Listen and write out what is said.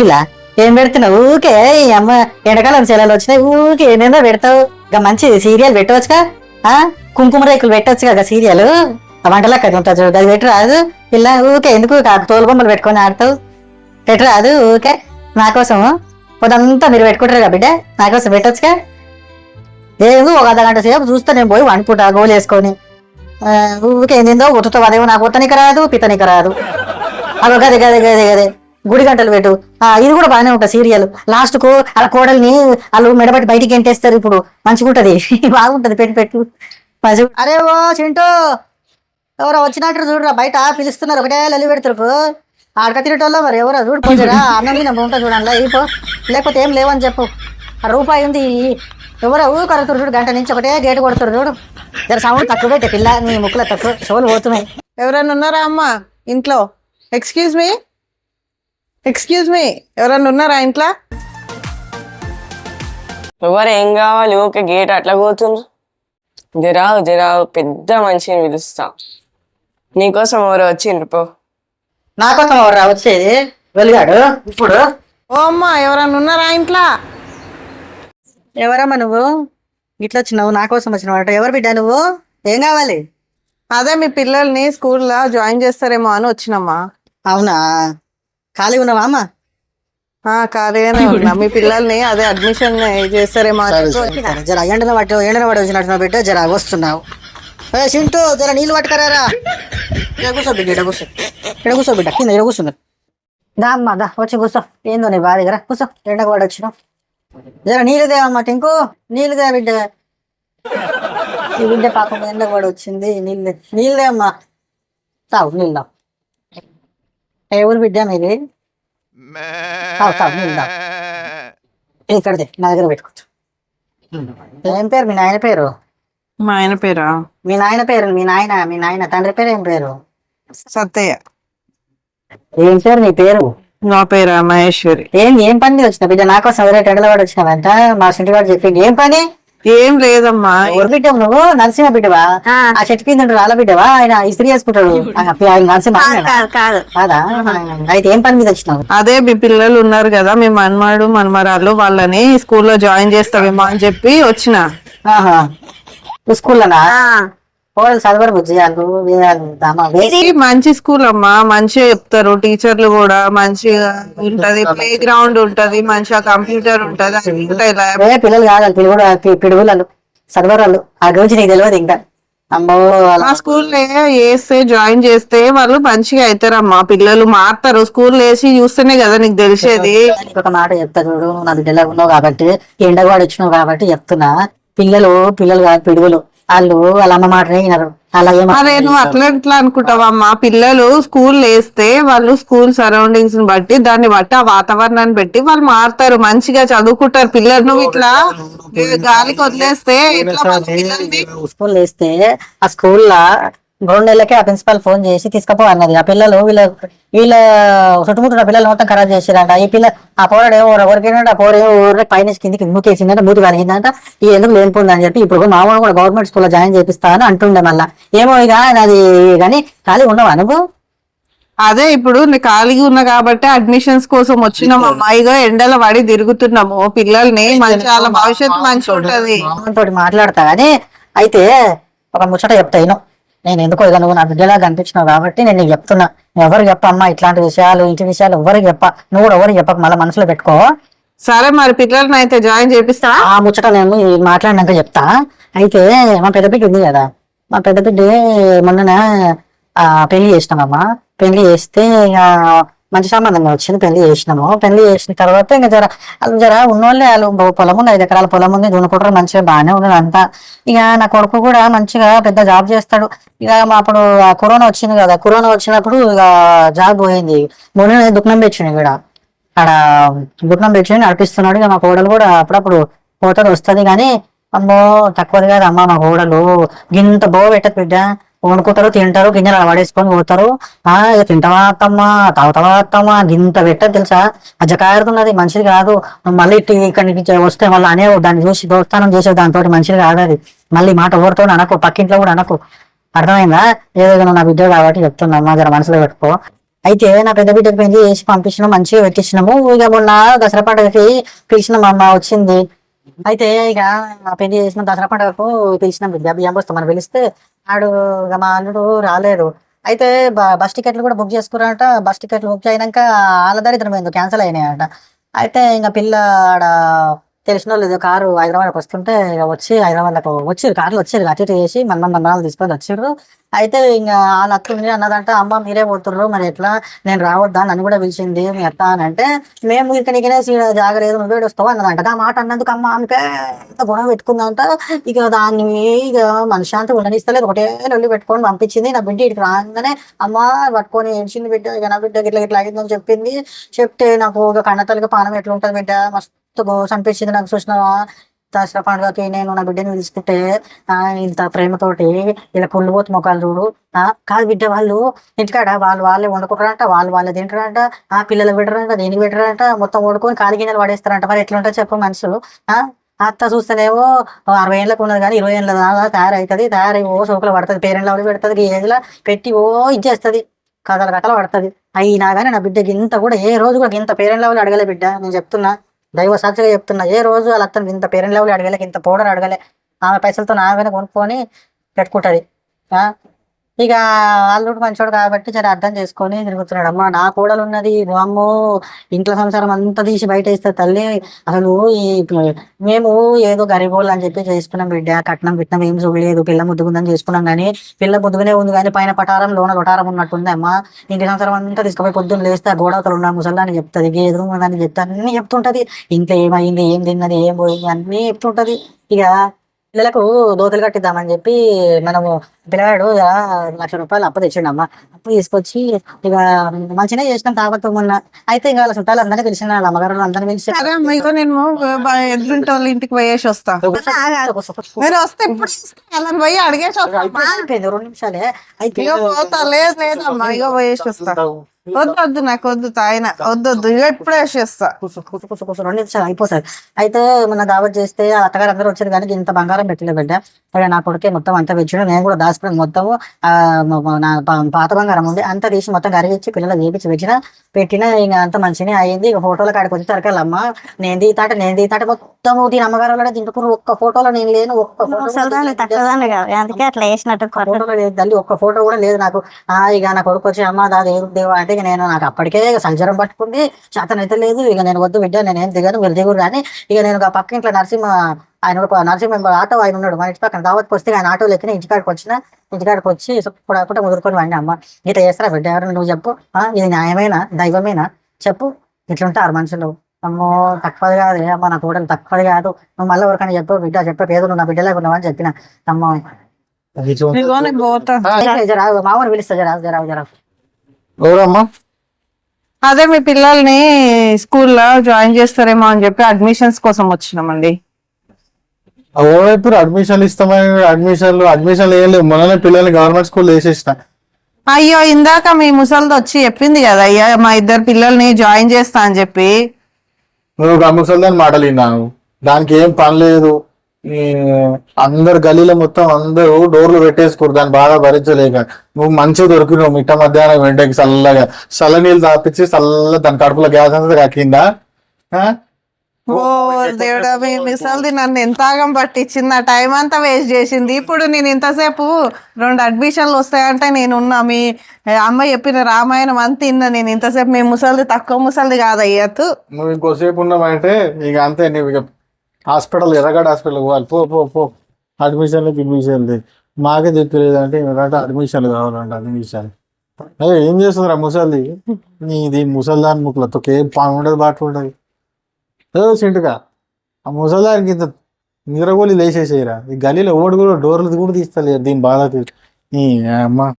పిల్ల ఏం పెడుతున్నావు ఊకే ఈ అమ్మ ఎండకాలం సెలవులు వచ్చినాయి ఊకే ఏమేందో పెడతావు ఇక మంచి సీరియల్ పెట్టవచ్చుగా కుంకుమ రేకులు పెట్టొచ్చు కదా సీరియల్ వంటలక్క ఉంటుంది చూడు అది పెట్టరాదు పిల్ల ఊకే ఎందుకు తోలుబొమ్మలు పెట్టుకొని ఆడతావు పెట్టరాదు ఊకే నా కోసం పొదంతా మీరు పెట్టుకుంటారు కదా బిడ్డ నా కోసం పెట్టొచ్చుగా ఏమో ఒక అర్ధగంట సేపు చూస్తే నేను పోయి వండుకుంటా గోలు వేసుకొని ఊకే ఏందో ఉతుతావు అదేమో నాకు ఉత్తనికి రాదు పిత్తనికి రాదు అదో గదే గదే గదే గదే గుడి గంటలు పెట్టు ఇది కూడా బాగానే ఉంటుంది సీరియల్ లాస్ట్ కు అలా కోడల్ని వాళ్ళు మెడబట్టి బయటికి ఎంటేస్తారు ఇప్పుడు మంచిగా ఉంటది బాగుంటది పెట్టు పెట్టు అరే ఓ చింటూ ఎవరో వచ్చినట్టు చూడరా బయట పిలుస్తున్నారు ఒకటే లలి పెడతారు ఆడక తిరగటోళ్ళ మరి ఎవరో చూడు పోజరా అన్నం తిన ఉంటా చూడాలి అయిపో లేకపోతే ఏం లేవని చెప్పు రూపాయి ఉంది ఎవరో కరుగుతారు చూడు గంట నుంచి ఒకటే గేటు కొడుతారు చూడు జర సౌండ్ తక్కువ పెట్టే పిల్ల నీ ముక్కులో తక్కువ షోలు పోతున్నాయి. ఎవరైనా ఉన్నారా అమ్మా ఇంట్లో? ఎక్స్క్యూజ్ మీ ఎవరన్నా ఉన్నారా ఇంట్లో? ఎవరు ఏం కావాలి? ఓకే గేట్ అట్లా పోతుండ్రు. జరావు పెద్ద మనిషిని పిలుస్తా. నీకోసం ఎవరు వచ్చిండ్రు పో. నా కోసం ఎవరు వచ్చేది వెలిగాడు ఇప్పుడు. ఓ అమ్మా ఎవరన్నా ఉన్నారా ఇంట్లో? ఎవరమ్మా నువ్వు ఇట్లా వచ్చినావు? నా కోసం వచ్చినావు. ఎవరు బిడ్డ నువ్వు? ఏం కావాలి? అదే మీ పిల్లల్ని స్కూల్లో జాయిన్ చేస్తారేమో అని వచ్చినమ్మా. అవునా, ఖాళీ ఉన్నావా అమ్మా? ఖాళీగానే ఉన్నా. మీ పిల్లల్ని అదే అడ్మిషన్ చేస్తారేమో జర ఎండన పడి వచ్చినట్టు బిడ్డ జర వస్తున్నావు. చింటూ జర నీళ్ళు పట్టుకరారా. కూర్చో బిడ్డ ఇక్కడ కూర్చో బిడ్డ కింద ఇక్కడ కూర్చున్నారు. దా అమ్మా దా వచ్చి కూర్చో. ఏందో నీ బాధ దగ్గర కూర్చో. ఎండకు పడి వచ్చినావు. జర నీళ్ళు దేవమ్మా టింకు నీళ్ళు దే బిడ్డ. ఈ బిడ్డ పాపం ఎండకు పడి వచ్చింది. నీళ్ళు దే అమ్మా. తావు నీళ్ళు తావు. ఏ ఊరు బిడ్డ మీది? ఇక్కడదే నా దగ్గర పెట్టుకోవచ్చు. ఏం పేరు మీ నాయన పేరు? మా ఆయన పేరా? మీ నాయన పేరు మీ నాయన తండ్రి పేరు ఏం పేరు? సత్తయ్య. ఏం పేరు నీ పేరు? నా పేరా మహేశ్వరి. ఏం పని వచ్చిన బిడ్డ? నా కోసం ఎవరైతే ఎండలవాడు వచ్చినావంట మా ఇంటి వాడు చెప్పింది. ఏం పని? ఏం లేదమ్మా. ఎవరు బిడ్డవు నువ్వు? నరసింహ బిడ్డవా? ఆ చెట్టు కింద రాళ్ళ బిడ్డవా? ఆయన ఇస్త్రీ చేసుకుంటాడు నరసింహ కాదా? అయితే ఏం పని మీద వచ్చినావు? అదే మీ పిల్లలు ఉన్నారు కదా, మీ మనమరాళ్ళు వాళ్ళని స్కూల్లో జాయిన్ చేస్తావేమో అని చెప్పి వచ్చిన. స్కూల్లోనా? చదవరు బుజ్జియాలు మంచి స్కూల్ అమ్మా, మంచిగా చెప్తారు టీచర్లు కూడా. మంచిగా ఉంటది, ప్లే గ్రౌండ్ ఉంటది, మంచిగా కంప్యూటర్ ఉంటది. పిల్లలు కాదు పిడుగులు చదవరాళ్ళు. ఆ గురించి నీకు తెలియదు ఇంకా. అమ్మో మా స్కూల్లో వేస్తే జాయిన్ చేస్తే వాళ్ళు మంచిగా అవుతారమ్మా. పిల్లలు మారుతారు. స్కూల్ వేసి చూస్తేనే కదా నీకు తెలిసేది. ఒక మాట చెప్తా చూడు. నా బిడ్డలా ఉన్నావు కాబట్టి ఎండవాడు వచ్చినావు కాబట్టి చెప్తున్నా. పిల్లలు కాదు పిడుగులు. వాళ్ళ అమ్మ మాటనే వినరు. అరే నువ్వు అట్లా ఎట్లా అనుకుంటావమ్మా? పిల్లలు స్కూల్ వేస్తే వాళ్ళు స్కూల్ సరౌండింగ్స్ ని బట్టి దాన్ని బట్టి ఆ వాతావరణాన్ని బట్టి వాళ్ళు మారుతారు, మంచిగా చదువుకుంటారు పిల్లలు. నువ్వు ఇట్లా గాలికి వదిలేస్తే స్కూల్ వేస్తే ఆ స్కూల్లో 2 నెలలకే ఆ ప్రిన్సిపాల్ ఫోన్ చేసి తీసుకపో అన్నది. ఆ పిల్లలు వీళ్ళ చుట్టుముట్టిన పిల్లలు మొత్తం ఖరాబ్ చేసారంట. ఈ పిల్ల ఆ పోరాడు ఏమో ఎవరికైనా ఆ పోర ఊరికి పైన కిందికి మూకేసిందంట, మూతి కలిగిందంట. ఈ ఎందుకు లేనిపోయిందని చెప్పి ఇప్పుడు మా కూడా గవర్నమెంట్ స్కూల్లో జాయిన్ చేపిస్తా అని అంటుండే. మళ్ళా ఏమో ఇక అది కానీ ఖాళీ ఉండవా నువ్వు? అదే ఇప్పుడు ఖాళీగా ఉన్నా కాబట్టి అడ్మిషన్స్ కోసం వచ్చినాము అమ్మాయిగా. ఎండల పడి తిరుగుతున్నాము పిల్లల్ని. మంచి వాళ్ళ భవిష్యత్తు మంచిగా ఉంటది. తోటి మాట్లాడతా కానీ అయితే ఒక ముచ్చట చెప్తాను. నేను ఎందుకో ఇక నువ్వు నా బిడ్డలా కనిపించినావు కాబట్టి నేను నీకు చెప్తున్నా. ఎవరికి చెప్పమ్మా ఇట్లాంటి విషయాలు, ఇంటి విషయాలు ఎవరికి చెప్ప. నువ్వు కూడా ఎవరికి చెప్పక మళ్ళీ మనసులో పెట్టుకో. సరే మరి పిల్లల్ని అయితే జాయిన్ చేపిస్తా. ఆ ముచ్చట నేను మాట్లాడినాక చెప్తా. అయితే మా పెద్ద బిడ్డ ఉంది కదా, మా పెద్ద బిడ్డ మొన్న పెళ్లి చేసినామమ్మా. పెళ్లి చేస్తే ఇక మంచి సంబంధంగా వచ్చింది. పెళ్లి చేసినాము. పెళ్లి చేసిన తర్వాత ఇంకా జర ఉన్నోళ్ళే వాళ్ళు పొలం ఉంది, 5 ఎకరాల పొలం ఉంది, దున్నుకుంటారు మంచిగా బాగానే ఉన్నది అంతా. ఇక నా కొడుకు కూడా మంచిగా పెద్ద జాబ్ చేస్తాడు. ఇక అప్పుడు కరోనా వచ్చింది కదా, కరోనా వచ్చినప్పుడు ఇక జాబ్ పోయింది. మొన్న దుఃఖం పెట్టింది ఇక్కడ ఆడ దుఃఖం పెట్టి నడిపిస్తున్నాడు. ఇక మా కోడలు కూడా అప్పుడప్పుడు పోతుంది వస్తుంది కానీ అమ్మో తక్కువది కాదు అమ్మ. మా కోడలు గింత బో పెట్టదు బిడ్డ. వండుకుంటారు, తింటారు, గింజలు పడేసుకొని పోతారు. తింటావా అత్తమ్మా, తాగుతావా అత్తమ్మా, గింత పెట్టదు తెలుసా. అజ్జకారుతున్నది, మంచిది కాదు. మళ్ళీ ఇక్కడి నుంచి వస్తే మళ్ళీ అనే దాన్ని చూసి దోస్తానం చేసే దాంతో మంచిది కాదు అది. మళ్ళీ మాట ఓడుతో అనకు, పక్కింట్లో కూడా అనకు. అర్థమైందా? ఏదో నా బిడ్డ కాబట్టి చెప్తున్నా అమ్మా, జర మనసులో పెట్టుకో. అయితే నా పెద్ద బిడ్డకి పెళ్లి చేసి పంపించినాం, మంచిగా పెట్టించినాము. ఇక మొన్న దసరా పండుగకి పిలిచినాం, అమ్మ వచ్చింది. అయితే ఇక పెళ్లి చేసిన దసరా పండుగకు పిలిచినాం బిడ్డ, బియ్యం పోస్తాం మనం పిలిస్తే ఆడు ఇక మా అల్లుడు రాలేడు. అయితే బస్ టికెట్లు కూడా బుక్ చేసుకున్నారట. బస్ టికెట్లు బుక్ అయినాక వాళ్ళ దరిద్రం ఏందో క్యాన్సిల్ అయినాయట. అయితే ఇంకా పిల్ల ఆడ తెలిసిన వాళ్ళు ఏదో కారు హైదరాబాద్కి వస్తుంటే ఇక వచ్చి హైదరాబాద్లకు వచ్చారు, కార్లు వచ్చారు, అటు ఇటు చేసి మన తీసుకొని వచ్చారు. అయితే ఇంకా వాళ్ళ అత్తుంది అన్నదంట, అమ్మ మీరే పోతుర్రు మరి ఎట్లా, నేను రావద్దా, నన్ను కూడా పిలిచింది మీ అత్త అని అంటే, మేము ఇక్కడికనే జాగలేదు నువ్వు వస్తావు అన్నదంట. ఆ మాట అన్నందుకు అమ్మ ఆమె పెద్ద గొడవ పెట్టుకుందంట. ఇక దాన్ని ఇక మనశాంతి ఉండనిస్తలేదు, ఒకటే నొల్లి పెట్టుకొని పంపించింది. నా బిడ్డ ఇక్కడికి రాగానే అమ్మ పట్టుకొని ఏడ్చింది బిడ్డ. ఇక నా బిడ్డ ఇట్లా ఇట్లా అయిందని చెప్పింది. చెప్తే నాకు ఒక కన్నతల్లికి పానం ఎట్లా ఉంటుంది బిడ్డ, మస్తు గోస అనిపించింది నాకు. చూసినావా దసరా పండుగకి నేను నా బిడ్డని పిలుచుకుంటే ఇంత ప్రేమతోటి ఇలా కుళ్ళిపోతు మొక్కలు చూడు. కాదు బిడ్డ, వాళ్ళు ఇంటికాడ వాళ్ళే వండుకుంటారంట, వాళ్ళే తింటారంట, పిల్లలు పెట్టారంట, దేనికి పెట్టారంట, మొత్తం వండుకొని కాలి గిన్నెలు పడేస్తారంట. మరి ఎట్లా ఉంటుంది చెప్పు మనుషులు. అత్త చూస్తేనేమో 60 ఏళ్ళకు ఉన్నది కానీ 20 ఏళ్ళ దాకా తయారవుతుంది, తయారై ఓ సోకులు పడుతుంది, పేరెంట్లో పెడుతుంది, ఈ ఏజ్లో పెట్టి ఓ ఇచ్చేస్తుంది, కథలు పడుతుంది. అయినా కానీ నా బిడ్డకి ఇంత కూడా ఏ రోజు కూడా ఇంత పేరెంట్ లెవెల్ అడగలే బిడ్డ. నేను చెప్తున్నా, దైవ సాక్షిగా చెప్తున్నా, ఏ రోజు వాళ్ళ అత్తను ఇంత పేరెంట్ లెవెల్ అడగలే, ఇంత పౌడర్ అడగలే. ఆమె పైసలతో ఆమె కొనుక్కొని పెట్టుకుంటుంది. ఇక అల్లుడు మంచోడు కాబట్టి జర అర్థం చేసుకొని తిరుగుతున్నాడు. అమ్మ నా కోడలు ఉన్నది, అమ్మో ఇంట్లో సంసారం అంతా తీసి బయట వేస్తుంది తల్లి. అసలు మేము ఏదో గరీబోళ్ళు అని చెప్పి చేసుకున్నాం బిడ్డ, కట్నం పెట్టినాం, ఏం చూడలేదు, పిల్ల ముద్దుగుందని చేసుకున్నాం. కానీ పిల్ల ముద్దుగానే ఉంది కానీ పైన పటారం లోన కొటారం ఉన్నట్టుంది. అమ్మ ఇంటి సంసారం అంతా తీసుకుపోయి పొద్దున్న లేస్తే ఆ గోడవతలు ఉన్న ముసల్లాని చెప్తుంది, గేదెలు అని చెప్తే అన్ని చెప్తుంటది. ఇంట్లో ఏమైంది, ఏం తిన్నది, ఏం పోయింది అన్నీ చెప్తుంటది. ఇక పిల్లలకు దోతలు కట్టిద్దామని చెప్పి మనము పిల్లగాడు ₹1,00,000 అప్పు తెచ్చిండమ్మ. అప్పు తీసుకొచ్చి ఇక మంచిగా చేసినాం తాగొద్దు మొన్న. అయితే ఇంకా వాళ్ళ చుట్టాలు అందరినీ పిలిచిన, వాళ్ళ అమ్మగారు అందరినీ పిలిచి సరే అమ్మ, ఇగో నేను ఎదురింటి వాళ్ళ ఇంటికి పోయేసి వస్తా. మీరు వస్తే ఎప్పుడు వాళ్ళని పోయి అడిగేసి వస్తా. 2 నిమిషాలే. అయితే ఇగో పోతా, లేదమ్మా, ఇగో పోయేసి వస్తా. వద్దు నాకు వద్దు, తాయిన వద్దు, ఇగో ఇప్పుడే వేసేస్తా. 2 నిమిషాలు అయిపోతుంది. అయితే మొన్న దావత్ చేస్తే ఆ అత్తగారు అందరూ వచ్చారు కానీ ఇంత బంగారం పెట్టలే బిడ్డ. అక్కడ నా కొడుకే మొత్తం అంతా పెంచడం, నేను కూడా దాచుకుని మొత్తము నా పాత బంగారం ఉంది అంతా తీసి మొత్తం కరిగించి పిల్లలు చేపించి పెట్టిన ఇంకా అంత మంచిగా అయింది. ఇక ఫోటోల కాడికి వచ్చి తరకాలమ్మ, నేను తీతాట మొత్తం దీని అమ్మగారు తింటుకుని ఒక్క ఫోటోలో నేను లేను, ఒక్క అందుకే అట్లా వేసినట్టు ఫోటోలో లేదు తల్లి, ఒక్క ఫోటో కూడా లేదు నాకు. ఇక నా కొడుకు వచ్చి అమ్మ దా దేవా అంటే ఇక నేను నాకు అప్పటికే సంచరం పట్టుకుంది, చేతనైతే లేదు. ఇక నేను వద్దు బిడ్డ, నేనేం దిగాను, మీరు దిగురు కానీ. ఇక నేను పక్క ఇంట్లో నరసింహ ఆటో ఆయన ఉన్నాడు మా ఇంటి పక్కన, దావత్కి వస్తే ఆయన ఆటోలో ఎక్కిన ఇంటికాడికి వచ్చి కూడా ముదురుకొని వాడిని. అమ్మ ఇట్లా చేస్తారా బిడ్డ, ఎవరైనా నువ్వు చెప్పు, ఇది న్యాయమేనా, దైవమేనా చెప్పు, ఇట్లుంటారు మనుషులు. అమ్మో తక్కువది కాదు అమ్మ, నా కూడలు తక్కువది కాదు, నువ్వు మళ్ళీ ఎవరికైనా చెప్పు బిడ్డ, చెప్పే పేదలు నువ్వు నా బిడ్డలాగా ఉన్నావు అని చెప్పిన. అమ్మ మామూలు పిలుస్తా, జరా ఎవరమ్మా? అదే మీ పిల్లల్ని స్కూల్లో జాయిన్ చేస్తారేమో అని చెప్పి అడ్మిషన్స్ కోసం వచ్చినామండి. ఓవైపు అడ్మిషన్లు ఇస్తామని అడ్మిషన్లు ఏం లేవు. మొన్ననే పిల్లల్ని గవర్నమెంట్ స్కూల్ వేసేసిన. అయ్యో ఇందాక మీ ముసలిది వచ్చి చెప్పింది కదా, అయ్యా మా 2 పిల్లల్ని జాయిన్ చేస్తా అని చెప్పి. నువ్వు ముసలిదాని మాటలు విన్నావు, దానికి ఏం పని లేదు. అందరు గలీలో మొత్తం అందరూ డోర్లు పెట్టేసుకోరు, దాన్ని బాగా భరించలేక. నువ్వు మంచిగా దొరికినావు, మిట్ట మధ్యాహ్నం వెంటకి చల్ల నీళ్ళు తాపించి దాని కడుపులో గ్యాస్ అంతా కాకిందా. ఓ దేవుడా, మీ మిసల్ది నన్ను ఎంత ఆగం పట్టించింది, ఆ టైం అంతా వేస్ట్ చేసింది. ఇప్పుడు నేను ఇంతసేపు 2 అడ్మిషన్లు వస్తాయంటే నేనున్నా, మీ అమ్మ చెప్పిన రామాయణం అంత ఇన్నా నేను ఇంతసేపు. మీ ముసలిది తక్కువ ముసలిది కాదయ్యత్తు. నువ్వు ఇంకోసేపు ఉన్నావంటే ఇక అంతే, నువ్వు ఇక హాస్పిటల్ ఎర్రగడ్డ హాస్పిటల్ పోవాలి. పో అడ్మిషన్లు మాకే చెప్పలేదు అంటే అడ్మిషన్లు కావాలంటే అడ్మిషన్. అదే ఏం చేస్తుందిరా ముసలిది, నీది ముసలిదాని ముక్కులతో ఏం పని ఉండదు, బాట ఉండదు. సింటుగా ఆ ముసలిదానికి ఇంత నిద్రగోలి లేచేసేయరా. ఈ గలీలో ఓడి కూడా డోర్లు కూడా తీస్తలేరు దీని బాధ. ఈ అమ్మ